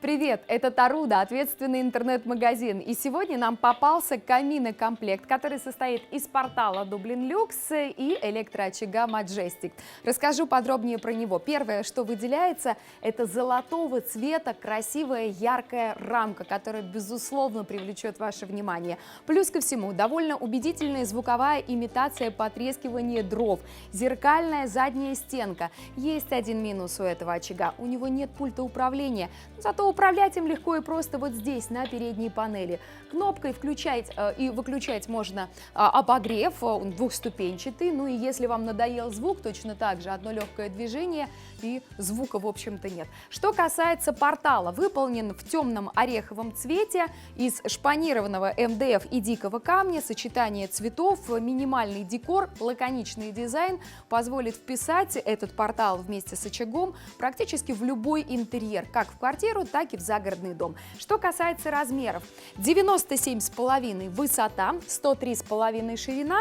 Привет, это Таруда, ответственный интернет-магазин. И сегодня нам попался каминокомплект, который состоит из портала Dublin Lux и электроочага Majestic. Расскажу подробнее про него. Первое, что выделяется, это золотого цвета красивая яркая рамка, которая, безусловно, привлечет ваше внимание. Плюс ко всему, довольно убедительная звуковая имитация потрескивания дров, зеркальная задняя стенка. Есть один минус у этого очага. У него нет пульта управления, зато управлять им легко и просто вот здесь, на передней панели. Кнопкой включать и выключать можно обогрев, он двухступенчатый. Ну и если вам надоел звук, точно так же одно легкое движение и звука, в общем-то, нет. Что касается портала, выполнен в темном ореховом цвете из шпанированного МДФ и дикого камня, сочетание цветов, минимальный декор, лаконичный дизайн позволит вписать этот портал вместе с очагом практически в любой интерьер, как в квартиру, так и в загородный дом. Что касается размеров, 97,5 высота, 103,5 ширина,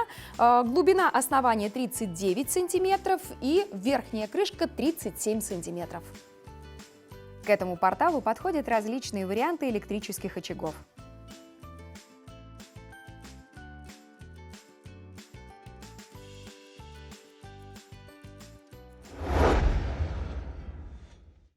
глубина основания 39 сантиметров и верхняя крышка 37 сантиметров. К этому порталу подходят различные варианты электрических очагов.